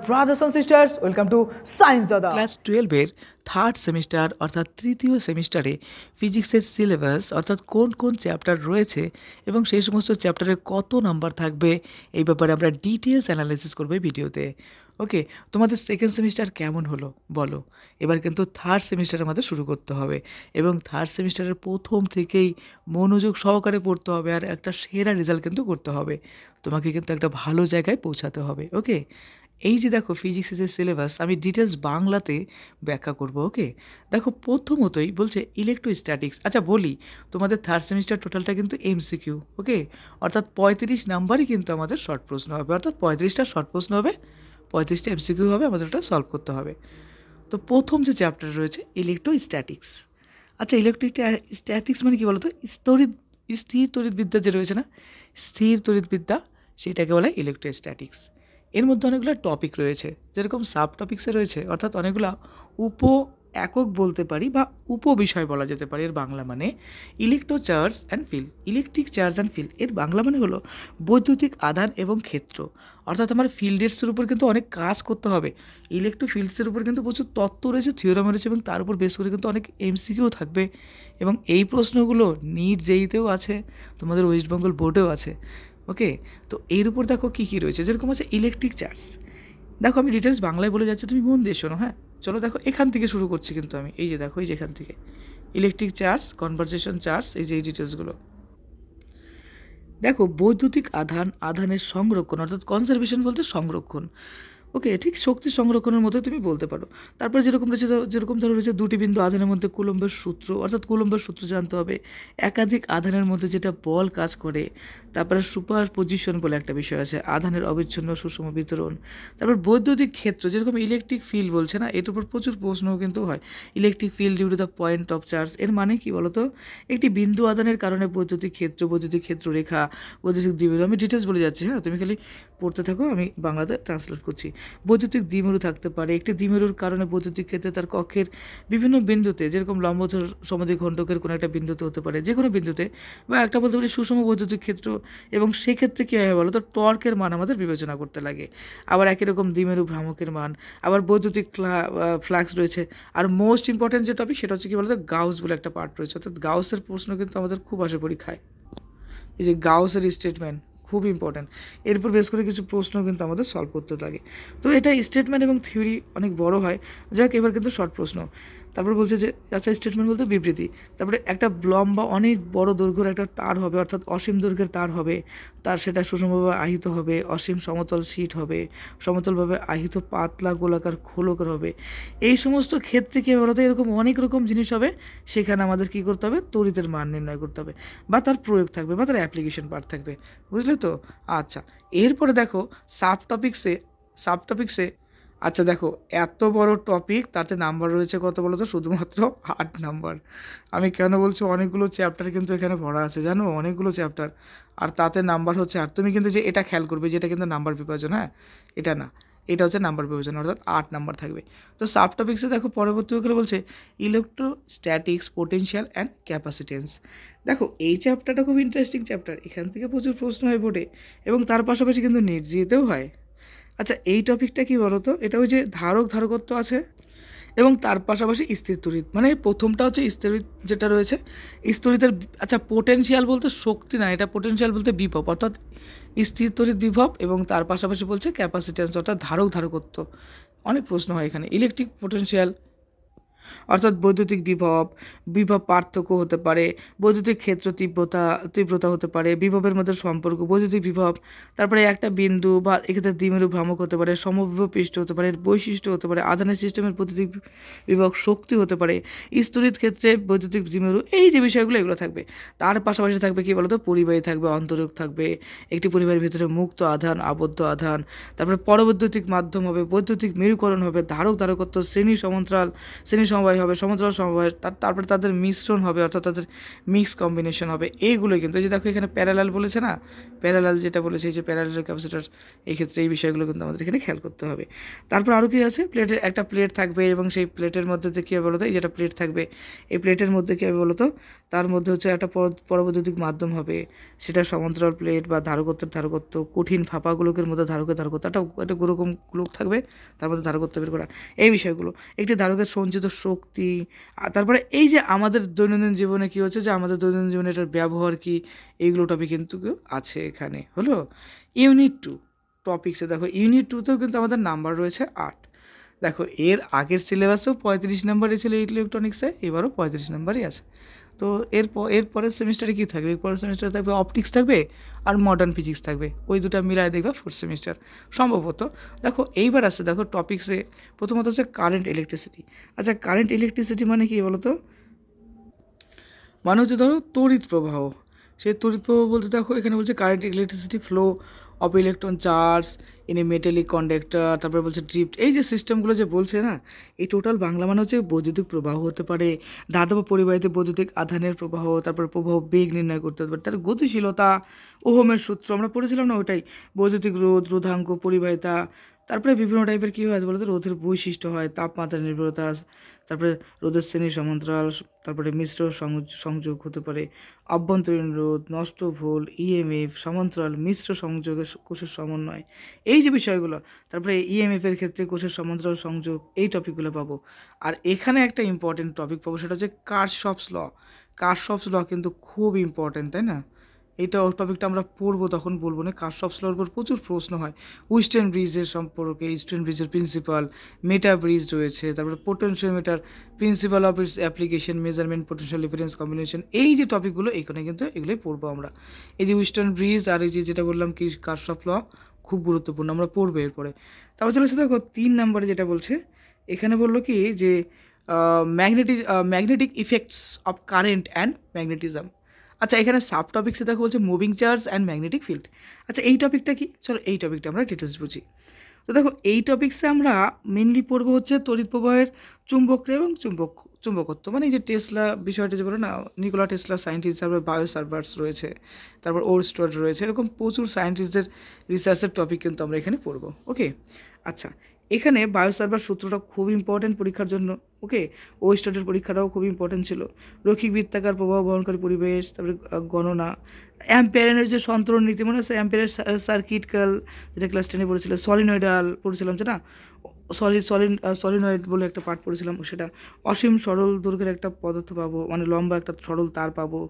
brothers and sisters, welcome to Science Dada. Class 12-এর third semester অর্থাৎ তৃতীয় সেমিস্টারে ফিজিক্সের সিলেবাস অর্থাৎ কোন কোন চ্যাপ্টার রয়েছে এবং সেই সমস্ত চ্যাপ্টারে কত নাম্বার থাকবে এই ব্যাপারে আমরা ডিটেলস অ্যানালাইসিস করব এই ভিডিওতে। ওকে, তোমাদের সেকেন্ড সেমিস্টার কেমন হলো বলো। এবার কিন্তু থার্ড সেমিস্টার আমাদের শুরু করতে হবে এবং থার্ড সেমিস্টারের প্রথম থেকেই মনোযোগ সহকারে পড়তে হবে আর একটা সেরা রেজাল্ট কিন্তু করতে হবে। তোমাকে কিন্তু একটা ভালো জায়গায় পৌঁছাতে হবে। ওকে, এই যে দেখো ফিজিক্সের যে সিলেবাস আমি ডিটেলস বাংলাতে ব্যাখ্যা করব। ওকে, দেখো প্রথমতই বলছে ইলেকট্রোস্ট্যাটিক্স। আচ্ছা বলি, তোমাদের থার্ড সেমিস্টার টোটালটা কিন্তু এমসিকিউ। ওকে, অর্থাৎ 35 নাম্বারই কিন্তু আমাদের শর্ট প্রশ্ন হবে, অর্থাৎ 35টা শর্ট প্রশ্ন হবে, 35টা এমসিকিউ হবে, আমাদের ওটা সলভ করতে হবে। তো প্রথম যে চ্যাপ্টার রয়েছে ইলেকট্রোস্ট্যাটিক্স। আচ্ছা ইলেকট্রোস্ট্যাটিক্স মানে কি বলো তো, স্থির তড়িৎবিদ্যা যে রয়েছে না, স্থির তড়িৎবিদ্যা, সেটাকে বলে ইলেকট্রোস্ট্যাটিক্স। এর মধ্যে অনেকগুলো টপিক রয়েছে, যেরকম সাব টপিক্সে রয়েছে, অর্থাৎ অনেকগুলো উপ একক বলতে পারি বা উপবিষয় বলা যেতে পারে। এর বাংলা মানে electro charge and field, electric charge and field. এর বাংলা মানে হলো বৈদ্যুতিক আধান এবং ক্ষেত্র। অর্থাৎ আমার ফিল্ডের উপর কিন্তু অনেক কাজ করতে হবে। ইলেকট্রো ফিল্ডসের উপর কিন্তু প্রচুর তত্ত্ব রয়েছে, থিওরাম রয়েছে এবং তার উপর বেস করে কিন্তু অনেক এমসিকিউ থাকবে। এবং এই প্রশ্নগুলো নিট জেইতেও আছে, তোমাদের ওয়েস্ট বেঙ্গল বোর্ডেও আছে। ওকে, তো এর উপর দেখো কী কী রয়েছে, যেরকম আছে ইলেকট্রিক চার্জ। দেখো আমি ডিটেলস বাংলায় বলে যাচ্ছি, তুমি মন দিয়ে শোনো। হ্যাঁ চলো, দেখো এখান থেকে শুরু করছি কিন্তু আমি। এই যে দেখো, এই যে এখান থেকে ইলেকট্রিক চার্জ, কনভারসেশন চার্জ, এই যে এই ডিটেলসগুলো দেখো। বৈদ্যুতিক আধানের সংরক্ষণ, অর্থাৎ কনজারভেশন বলতে সংরক্ষণ। ওকে, ঠিক শক্তি সংরক্ষণের মধ্যে তুমি বলতে পারো। তারপরে যেরকম ধরো রয়েছে দুটি বিন্দু আধানের মধ্যে কুলম্বের সূত্র, অর্থাৎ কুলম্বের সূত্র জানতে হবে। একাধিক আধানের মধ্যে যেটা বল কাজ করে। তারপরে সুপার পজিশন বলে একটা বিষয় আছে, আধানের অবিচ্ছিন্ন সুষম বিতরণ। তারপর বৈদ্যুতিক ক্ষেত্র, যেরকম ইলেকট্রিক ফিল্ড বলছে না, এটার উপর প্রচুর প্রশ্নও কিন্তু হয়। Electric field due to the point of charge, এর মানে কি বলতো, একটি বিন্দু আধানের কারণে বৈদ্যুতিক ক্ষেত্র রেখা, বৈদ্যুতিক দ্বিমেরু। আমি ডিটেলস বলে যাচ্ছি, হ্যাঁ তুমি খালি পড়তে থাকো, আমি বাংলাতে ট্রান্সলেট করছি। বৈদ্যুতিক দ্বিমেরু থাকতে পারে, একটি দ্বিমেরুর কারণে বৈদ্যুতিক ক্ষেত্রে তার কক্ষের বিভিন্ন বিন্দুতে, যেরকম লম্ব সমদ্বিখণ্ডকের কোনো একটা বিন্দুতে হতে পারে, যে কোনো বিন্দুতে, বা একটা বলতে পারি সুষম বৈদ্যুতিক ক্ষেত্র। এবং সেক্ষেত্রে কী হয় বলো তো, টর্কের মান আমাদের বিবেচনা করতে লাগে। আবার একই রকম দ্বিমেরু ভ্রামকের মান, আবার বৈদ্যুতিক ফ্লাক্স রয়েছে। আর মোস্ট ইম্পর্টেন্ট যে টপিক সেটা হচ্ছে কি বলতো, গাউস বলে একটা পার্ট রয়েছে। অর্থাৎ গাউসের প্রশ্ন কিন্তু আমাদের খুব আসে পরীক্ষায়। এই যে গাউসের স্টেটমেন্ট খুব ইম্পর্ট্যান্ট, এরপর বেস করে কিছু প্রশ্ন কিন্তু আমাদের সলভ করতে লাগে। তো এটা স্টেটমেন্ট এবং থিওরি অনেক বড় হয়। যাক, এবার কিন্তু শর্ট প্রশ্ন। তারপর বলছে যে আচ্ছা, স্টেটমেন্ট বলতে বিবৃতি। তারপরে একটা লম্বা অনেক বড় দৈর্ঘ্যের একটা তার হবে, অর্থাৎ অসীম দৈর্ঘ্যের তার হবে, তার সেটা সুষমভাবে আহিত হবে, অসীম সমতল শীট হবে, সমতলভাবে আহিত পাতলা গোলাকার খোলকের হবে। এই সমস্ত ক্ষেত্রে কী বলতো, এরকম অনেক রকম জিনিস হবে। সেখানে আমাদের কী করতে হবে, তড়িতের মান নির্ণয় করতে হবে, বা তার প্রয়োগ থাকবে, বা তার অ্যাপ্লিকেশন পার্ট থাকবে। বুঝলে তো? আচ্ছা, এরপরে দেখো সাব টপিক্সে আচ্ছা দেখো, এত বড় টপিক, তাতে নাম্বার রয়েছে কত বলো তো, শুধুমাত্র 8 নাম্বার। আমি কেন বলছি, অনেকগুলো চ্যাপ্টার কিন্তু এখানে ভরা আছে, জানো, অনেকগুলো চ্যাপ্টার, আর তাতে নাম্বার হচ্ছে 8। তুমি কিন্তু যে এটা খেয়াল করবে যে এটা কিন্তু নাম্বার বিভাজন, হ্যাঁ এটা না, এটা হচ্ছে নাম্বার বিভাজন, অর্থাৎ 8 নাম্বার থাকবে। তো সাব টপিক্সে দেখো পরবর্তী করে বলছে ইলেকট্রোস্ট্যাটিক্স, পোটেনশিয়াল অ্যান্ড ক্যাপাসিটেন্স। দেখো এই চ্যাপ্টারটা খুব ইন্টারেস্টিং চ্যাপ্টার, এখান থেকে প্রচুর প্রশ্ন হয় বোর্ডে, এবং তার পাশাপাশি কিন্তু নিট জিতেও হয়। আচ্ছা এই টপিকটা কি বলো তো, এটা ওই যে ধারকত্ব আছে, এবং তার পাশাপাশি স্থির তড়িৎ। মানে প্রথমটা হচ্ছে স্থির যেটা রয়েছে স্থিরের। আচ্ছা পোটেনশিয়াল বলতে শক্তি না, এটা পোটেনশিয়াল বলতে বিভব, অর্থাৎ স্থির তড়িৎ বিভব, এবং তার পাশাপাশি বলছে ক্যাপাসিটেন্স, অর্থাৎ ধারকত্ব। অনেক প্রশ্ন হয় এখানে। ইলেকট্রিক পোটেনশিয়াল অর্থাৎ বৈদ্যুতিক বিভব পার্থক্য হতে পারে, বৈদ্যুতিক ক্ষেত্র তীব্রতা হতে পারে, বিভবের মধ্যে সম্পর্ক, বৈদ্যুতিক বিভব। তারপরে একটা বিন্দু বা এক্ষেত্রে দ্বিমেরু ভ্রামক হতে পারে, সমবিভব পৃষ্ঠ হতে পারে, বৈশিষ্ট্য হতে পারে, আধানের সিস্টেমের বৈদ্যুতিক বিভব শক্তি হতে পারে, স্থির ক্ষেত্রে বৈদ্যুতিক দ্বিমেরু, এই যে বিষয়গুলো এগুলো থাকবে। তার পাশাপাশি থাকবে কি বলতো, পরিবাহী থাকবে, অন্তরক থাকবে, একটি পরিবাহের ভিতরে মুক্ত আধান, আবদ্ধ আধান। তারপরে পরবৈদ্যুতিক মাধ্যম হবে, বৈদ্যুতিক মেরুকরণ হবে, ধারকত্ব, শ্রেণী সমবায় হবে, সমান্তরাল সমবায়, তারপরে তাদের মিশ্রণ হবে, অর্থাৎ তাদের মিক্স কম্বিনেশন হবে। এইগুলোই কিন্তু এই যে দেখো এখানে প্যারালাল বলেছে না, প্যারালাল যেটা বলেছে এই যে প্যারালাল ক্যাপাসিটর, এই ক্ষেত্রে এই বিষয়গুলো কিন্তু আমাদের এখানে খেয়াল করতে হবে। তারপর আরও কি আছে, প্লেটের একটা প্লেট থাকবে এবং সেই প্লেটের মধ্যে কী হবে বলো তো, এই যেটা প্লেট থাকবে এই প্লেটের মধ্যে কী হবে বলো তো, তার মধ্যে হচ্ছে একটা পরবৈদ্যুতিক মাধ্যম হবে, সেটা সমান্তরাল প্লেট বা ধারকত্ব, কঠিন ফাঁপাগুলোকের মধ্যে ধারকত্ব, একটা ওরকম গ্লোব থাকবে, তার মধ্যে ধারকত্ব বের করা, এই বিষয়গুলো, একটি ধারকের সঞ্চিত শক্তি। আর তারপরে এই যে আমাদের দৈনন্দিন জীবনে কী হচ্ছে, যে আমাদের দৈনন্দিন জীবনে এটার ব্যবহার কী, এইগুলো টপিক কিন্তু আছে এখানে। হলো ইউনিট 2 টপিক্সে। দেখো ইউনিট 2তেও কিন্তু আমাদের নাম্বার রয়েছে 8। দেখো এর আগের সিলেবাসেও 35 নাম্বারই ছিল ইলেকট্রনিক্সে, এবারও 35 নাম্বারই আছে। তো এরপরের সেমিস্টারে কী থাকবে, এরপরের সেমিস্টারে থাকবে অপটিক্স থাকবে আর মডার্ন ফিজিক্স থাকবে, ওই দুটো মিলায় দেখবে 4th সেমিস্টার সম্ভবত। দেখো এইবার আসছে, দেখো টপিক্সে প্রথমত হচ্ছে কারেন্ট ইলেকট্রিসিটি। আচ্ছা কারেন্ট ইলেকট্রিসিটি মানে কি বলো তো, মানে হচ্ছে ধরো তড়িৎ প্রবাহ। সেই তড়িৎ প্রবাহ বলতে দেখো এখানে বলছে current electricity flow of electron charge in a metallic conductor, তারপরে বলছে ড্রিফট, এই যে সিস্টেমগুলো যে বলছে না, এই টোটাল বাংলা মানে হচ্ছে বৈদ্যুতিক প্রবাহ হতে পারে, ধাতব পরিবাহিত বৈদ্যুতিক আধানের প্রবাহ, তারপরে প্রবাহ বেগ নির্ণয় করতে হতে পারে, তার গতিশীলতা, ওহমের সূত্র আমরা পড়েছিলাম না ওটাই, বৈদ্যুতিক রোধ, রোধাঙ্ক, পরিবাহিতা, তারপরে বিভিন্ন টাইপের কী হয় বলতে রোধের বৈশিষ্ট্য হয়, তাপমাত্রা নির্ভরতা, তারপরে রোধের শ্রেণী সমান্তরাল, তারপরে মিশ্র সংযোগ হতে পারে, অভ্যন্তরীণ রোধ, নষ্ট ভোল, ইএমএফ, সমান্তরাল মিশ্র সংযোগের কোষের সমন্বয়, এই যে বিষয়গুলো, তারপরে ইএমএফের ক্ষেত্রে কোষের সমান্তরাল সংযোগ, এই টপিকগুলো পাবো। আর এখানে একটা ইম্পর্টেন্ট টপিক পাবো, সেটা হচ্ছে কারশফস ল। কারশফস ল কিন্তু খুব ইম্পর্টেন্ট, তাই না? এইটা টপিকটা আমরা পড়বো, তখন বলবো না। কারশফস লর উপর প্রচুর প্রশ্ন হয়, উইস্টার্ন ব্রিজের সম্পর্কে, ইস্টার্ন ব্রিজের প্রিন্সিপাল, মেটা ব্রিজ রয়েছে, তারপরে potentiometer, principal of its application, measurement, potential difference combination, এই যে টপিকগুলো এখানে কিন্তু এগুলোই পড়বো আমরা। এই যে উইস্টার্ন ব্রিজ আর এই যে যেটা বললাম কি কারশফ ল, খুব গুরুত্বপূর্ণ, আমরা পড়বো এরপরে। তারপর চলে এসে দেখো 3 নম্বরে যেটা বলছে, এখানে বললো কি যে magnetic effects of current and magnetism. আচ্ছা এখানে সাব টপিক্সে দেখো বলছে moving charge and magnetic field. আচ্ছা এই টপিকটা কি, চলো এই টপিকটা আমরা ডিটেলস বুঝি। তো দেখো এই টপিক্সে আমরা মেনলি পড়বো হচ্ছে তড়িৎ প্রবাহের চুম্বকীয় এবং চুম্বকত্ব, মানে এই যে টেসলা বিষয়টা যে বলো না, নিকোলা টেসলা সায়েন্টিস্ট, তারপর বায়ো সার্ভার্স রয়েছে, তারপর ওরস্টড রয়েছে, এরকম প্রচুর সায়েন্টিস্টদের রিসার্চের টপিক কিন্তু আমরা এখানে পড়বো। ওকে আচ্ছা এখানে বায়োসার্ভার সূত্রটা খুব ইম্পর্টেন্ট পরীক্ষার জন্য। ওকে ওয়েস্টার্নের পরীক্ষাটাও খুব ইম্পর্টেন্ট ছিল। রৈখিক বৃত্তাকার প্রবাহ বহনকারী পরিবেশ, তারপরে গণনা, অ্যাম্পিয়ারের যে সন্তরণ নীতি মনে আছে, অ্যাম্পিয়ারের সার্কিটকাল যেটা ক্লাস 10-এ পড়েছিল, সলিনয়েডাল পড়েছিলাম যে না, সলিনয়েড বলে একটা পার্ট পড়েছিলাম, সেটা অসীম সরল দৈর্ঘ্যের একটা পদার্থ পাবো, মানে লম্বা একটা সরল তার পাবো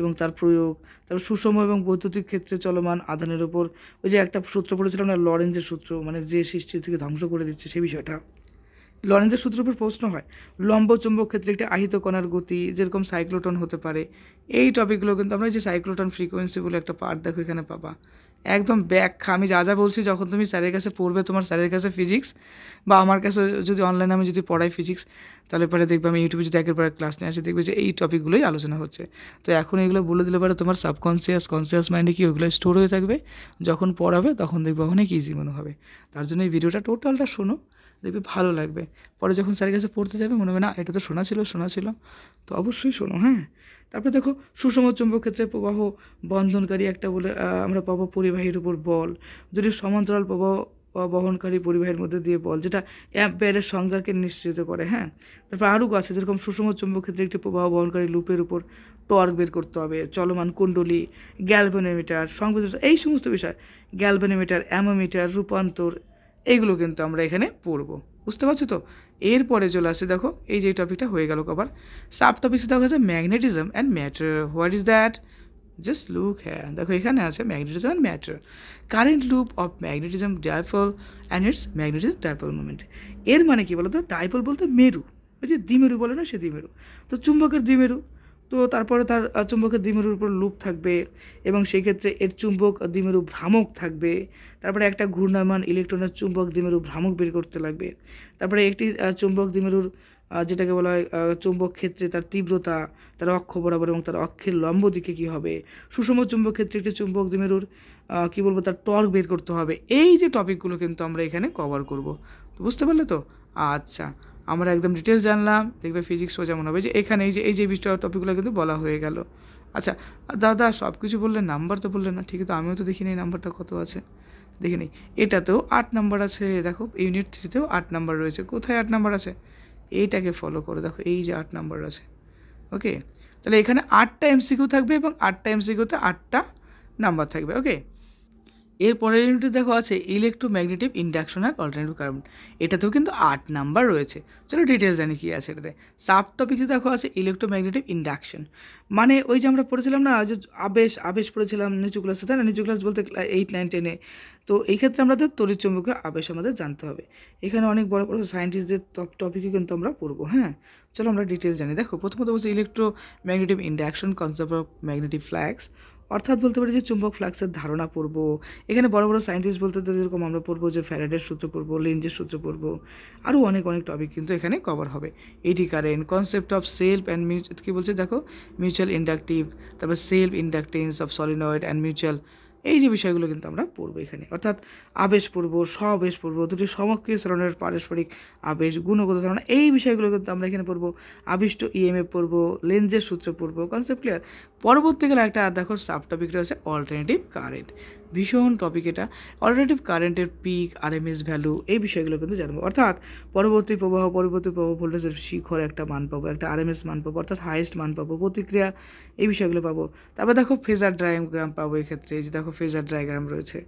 এবং তার প্রয়োগ, তারপর সুষম এবং বৈদ্যুতিক ক্ষেত্রে চলমান আধানের ওপর ওই যে একটা সূত্র পড়েছিলাম না, লরেন্জের সূত্র, মানে যে সৃষ্টি থেকে ধ্বংস করে দিচ্ছে সেই বিষয়টা, লরেন্জের সূত্রের উপর প্রশ্ন হয়। লম্ব চুম্বক ক্ষেত্রে একটি আহিত কণার গতি, যেরকম সাইক্লোটন হতে পারে, এই টপিকগুলো কিন্তু আমরা যে সাইক্লোটন ফ্রিকোয়েন্সি বলে একটা পার্ট দেখো এখানে পাবা, একদম ব্যাখ্যা আমি যা যা বলছি, যখন তুমি স্যারের কাছে পড়বে, তোমার স্যারের কাছে ফিজিক্স বা আমার কাছে যদি অনলাইনে আমি যদি পড়াই ফিজিক্স, তাহলে পরে দেখবে আমি ইউটিউবে যদি একের পর এক ক্লাস নিয়ে আসি, দেখবে যে এই টপিকগুলোই আলোচনা হচ্ছে। তো এখন এগুলো বলে দিলে পরে তোমার কনসিয়াস মাইন্ডে কি ওগুলো স্টোর হয়ে থাকবে, যখন পড়াবে তখন দেখবে অনেক ইজি মনে হবে। তার জন্য এই ভিডিওটা টোটালটা শোনো, দেখবে ভালো লাগবে। পরে যখন স্যারের কাছে পড়তে যাবে মনে হবে না এটা তো শোনা ছিল, তো অবশ্যই শোনো। হ্যাঁ তারপরে দেখো সুষম চুম্বক ক্ষেত্রে প্রবাহ বন্ধনকারী একটা বলে আমরা পাবো পরিবাহীর উপর বল, যদি সমান্তরাল প্রবাহ বহনকারী পরিবাহীর মধ্যে দিয়ে বল, যেটা অ্যাম্পিয়ারের সংজ্ঞাকে নিশ্চিত করে। হ্যাঁ তারপর আরও আছে, যেরকম সুষম চুম্বক ক্ষেত্রে একটি প্রবাহ বহনকারী লুপের উপর টর্ক বের করতে হবে, চলমান কুণ্ডলী, গ্যালভানোমিটার, সংবেদন, এই সমস্ত বিষয়, গ্যালভানোমিটার, অ্যামোমিটার, রূপান্তর, এইগুলো কিন্তু আমরা এখানে পড়বো। বুঝতে পারছো তো? এরপরে চলে আসে দেখো এই যে টপিকটা হয়ে গেল কভার। সাব টপিক্সে দেখা যাচ্ছে magnetism and matter. What is that? Just look. হ্যাঁ দেখো এখানে আছে magnetism and matter, current loop of magnetism dipole and it's magnetism dipole moment. এর মানে কি বলো তো, ডাইপোল বলতে মেরু, ওই যে দ্বিমেরু বলে না, সে দ্বিমেরু। তো চুম্বকের দ্বিমেরু, তো তারপরে তার চুম্বকের দ্বিমেরুর উপর লুপ থাকবে এবং সেই ক্ষেত্রে এর চুম্বক দ্বিমেরু ভ্রামক থাকবে। তারপরে একটা ঘূর্ণায়মান ইলেকট্রনের চুম্বক দ্বিমেরু ভ্রামক বের করতে লাগবে। তারপরে একটি চুম্বক দ্বিমেরুর যেটাকে বলা হয় চুম্বক ক্ষেত্রে তার তীব্রতা, তার অক্ষ বরাবর এবং তার অক্ষের লম্ব দিকে কী হবে। সুষম চুম্বক ক্ষেত্রে একটি চুম্বক দ্বিমেরুর কী বলবো, তার টর্ক বের করতে হবে। এই যে টপিকগুলো কিন্তু আমরা এখানে কভার করব, বুঝতে পারলে তো? আচ্ছা আমরা একদম ডিটেলস জানলাম। দেখবে ফিজিক্সও যেমন হবে যে এখানে এই যে বিষয় টপিকগুলো কিন্তু বলা হয়ে গেল। আচ্ছা দাদা সব কিছু বললেন, নাম্বার তো বললেন না। ঠিক আছে, তো আমিও তো দেখিনি নাম্বারটা কত আছে, দেখে নিই। এটাতেও 8 নাম্বার আছে, দেখো ইউনিট 3তেও 8 নাম্বার রয়েছে। কোথায় 8 নাম্বার আছে? এইটাকে ফলো করে দেখো, এই যে 8 নাম্বার আছে। ওকে, তাহলে এখানে 8টা এমসিকিউ থাকবে এবং 8টা এমসিকিউতে 8টা নাম্বার থাকবে। ওকে, এরপরের ইউনিটে দেখো আছে ইলেকট্রোম্যাগনেটিক ইন্ডাকশন আর অল্টারনেটিভ কারেন্ট। এটাতেও কিন্তু 8 নাম্বার রয়েছে। চলো ডিটেলস জানি কী আছে এটাতে। সাব টপিকে দেখো আছে ইলেকট্রোম্যাগনেটিক ইন্ডাকশন, মানে ওই যে আমরা পড়েছিলাম না যে আবেশ পড়েছিলাম নিচু ক্লাসে, তাই না? নিচু ক্লাস বলতে 8, 9, 10-এ। তো এই ক্ষেত্রে আমাদের তড়িৎচুম্বকীয় আবেশ আমাদের জানতে হবে। এখানে অনেক বড় বড় সায়েন্টিস্টদের টপিকে কিন্তু আমরা পড়বো। হ্যাঁ, চলো আমরা ডিটেলস জানি। দেখো প্রথমত বলছে electromagnetic induction, concept of magnetic flax, অর্থাৎ বলতে পারি যে চুম্বক ফ্লাক্সের ধারণা পড়বো। এখানে বড় বড় সায়েন্টিস্ট বলতে তো যেরকম আমরা পড়বো যে ফ্যারাডের সূত্র পড়বো, লেঞ্জের সূত্র পড়বো, আরও অনেক টপিক কিন্তু এখানে কভার হবে। Eddy current, concept of self and কী বলছে দেখো, মিউচুয়াল ইন্ডাকটিভ, তারপর self inductance of solenoid and mutual, এই যে বিষয়গুলো কিন্তু আমরা পড়বো এখানে। অর্থাৎ আবেশ পড়বো, স্বআবেশ পড়বো, দুটি সমক্রিয় চলনের পারস্পরিক আবেশ, গুণগত ধারণা, এই বিষয়গুলো কিন্তু আমরা এখানে পড়বো। আবিষ্ট ইএমএফ পড়বো, লেন্সের সূত্র পড়বো। Concept clear? পরবর্তীকালে একটা দেখো সাব টপিক রয়েছে অল্টারনেটিভ কারেন্ট। ভীষণ টপিক এটা। অল্টারনেটিভ কারেন্টের পিক, আরএমএস ভ্যালু, এই বিষয়গুলো কিন্তু জানবো। অর্থাৎ পরবর্তী প্রবাহ ভোল্টেজের শিখর একটা মান পাবো, একটা আরএমএস মান পাবো, অর্থাৎ হাইয়েস্ট মান পাবো, প্রতিক্রিয়া, এই বিষয়গুলো পাবো। তারপর দেখো ফেজার ডায়াগ্রাম পাবো এক্ষেত্রে, এই যে দেখো ফেজার ডায়াগ্রাম রয়েছে।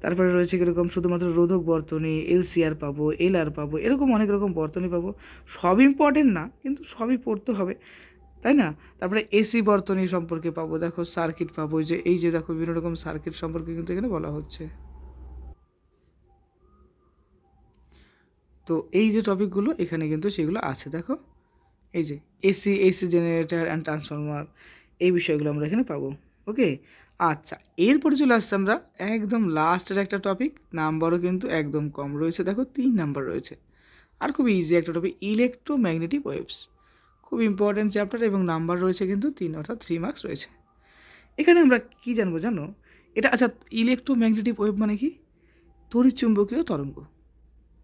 তারপরে রয়েছে কীরকম শুধুমাত্র রোধক বর্তনী, এলসিআর পাবো, এলআর পাবো, এরকম অনেক রকম বর্তনী পাবো। সব ইম্পর্টেন্ট না, কিন্তু সবই পড়তে হবে, তাই না? তারপরে এসি বর্তনী সম্পর্কে পাবো, দেখো সার্কিট পাবো, এই যে দেখো বিভিন্ন রকম সার্কিট সম্পর্কে কিন্তু এখানে বলা হচ্ছে। তো এই যে টপিকগুলো এখানে কিন্তু সেগুলো আছে, দেখো এই যে এসি জেনারেটর অ্যান্ড ট্রান্সফরমার, এই বিষয়গুলো আমরা এখানে পাবো। ওকে, আচ্ছা এরপরে চলে আসছে আমরা একদম লাস্টের একটা টপিক, নাম্বারও কিন্তু একদম কম রয়েছে, দেখো 3 নাম্বার রয়েছে। আর খুব ইজি একটা টপিক, ইলেকট্রোম্যাগনেটিক ওয়েভস, খুব ইম্পর্টেন্ট চ্যাপ্টার এবং নাম্বার রয়েছে কিন্তু 3, অর্থাৎ 3 মার্কস রয়েছে। এখানে আমরা কি জানবো জানো? এটা আচ্ছা, ইলেকট্রোম্যাগনেটিক ওয়েভ মানে কি? তড়িৎচুম্বকীয় তরঙ্গ।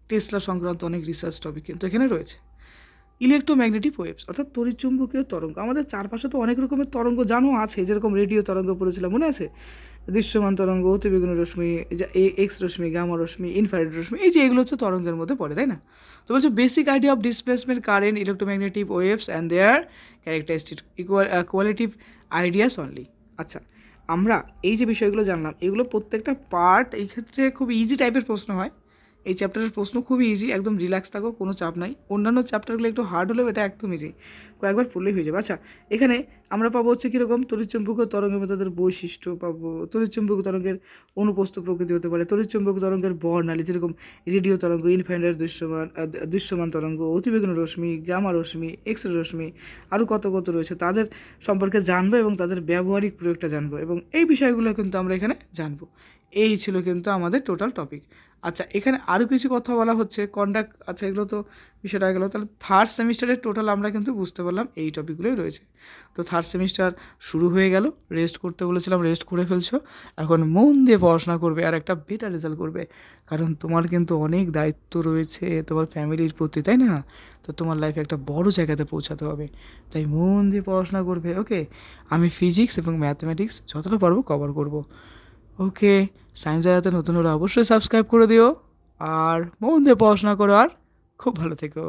টেসলা সংক্রান্ত অনেক রিসার্চ টপিক কিন্তু এখানে রয়েছে। ইলেকট্রোম্যাগনেটিক ওয়েভস অর্থাৎ তড়িৎচুম্বকীয় তরঙ্গ। আমাদের চারপাশে তো অনেক রকমের তরঙ্গ জানো আছে, যেরকম রেডিও তরঙ্গ পড়েছিলাম, মনে আছে? দৃশ্যমান তরঙ্গ, অতিবেগুনি রশ্মি, এক্স রশ্মি, গামা রশ্মি, ইনফ্রারেড রশ্মি, এই যে এগুলো হচ্ছে তরঙ্গের মধ্যে পড়ে, তাই না? তো বলছে basic idea of displacement current, electromagnetic waves and their characteristic qualitative ideas only. আচ্ছা, আমরা এই যে বিষয়গুলো জানলাম, এগুলো প্রত্যেকটা পার্ট এই ক্ষেত্রে খুব ইজি টাইপের প্রশ্ন হয়। এই চ্যাপ্টারের প্রশ্ন খুবই ইজি, একদম রিল্যাক্স থাকো, কোনো চাপ নাই। অন্যান্য চ্যাপ্টারগুলো একটু হার্ড হলেও এটা একদম ইজি, কয়েকবার পড়লেই হয়ে যাবে। আচ্ছা, এখানে আমরা পাবো হচ্ছে কীরকম তড়িৎচুম্বকীয় তরঙ্গের মধ্যে তাদের বৈশিষ্ট্য পাবো, তড়িৎচুম্বকীয় তরঙ্গের অনুপস্থ প্রকৃতি হতে পারে, তড়িৎচুম্বকীয় তরঙ্গের বর্ণালী, যেরকম রেডিও তরঙ্গ, ইনফ্রারেড দৃশ্যমান তরঙ্গ, অতিবেগুনি রশ্মি, গামা রশ্মি, এক্স রে রশ্মি, আরও কত রয়েছে, তাদের সম্পর্কে জানবো এবং তাদের ব্যবহারিক প্রয়োগটা জানবো, এবং এই বিষয়গুলো কিন্তু আমরা এখানে জানবো। এই ছিল কিন্তু আমাদের টোটাল টপিক। আচ্ছা, এখানে আরও কিছু কথা বলা হচ্ছে, কন্ডাক্ট, আচ্ছা এগুলো তো বিষয়টা গেলো। তাহলে থার্ড সেমিস্টারের টোটাল আমরা কিন্তু বুঝতে পারলাম এই টপিকগুলোই রয়েছে। তো থার্ড সেমিস্টার শুরু হয়ে গেল, রেস্ট করতে বলেছিলাম, রেস্ট করে ফেলছো, এখন মন দিয়ে পড়াশোনা করবে আর একটা বেটার রেজাল্ট করবে, কারণ তোমার কিন্তু অনেক দায়িত্ব রয়েছে তোমার ফ্যামিলির প্রতি, তাই না? তো তোমার লাইফে একটা বড় জায়গাতে পৌঁছাতে হবে, তাই মন দিয়ে পড়াশোনা করবে। ওকে, আমি ফিজিক্স এবং ম্যাথমেটিক্স যতটা পারবো কভার করব। ওকে, সায়েন্স জায়গাতে নতুন হলে অবশ্যই সাবস্ক্রাইব করে দিও, আর মন দিয়ে পড়াশোনা করো, আর খুব ভালো থেকো।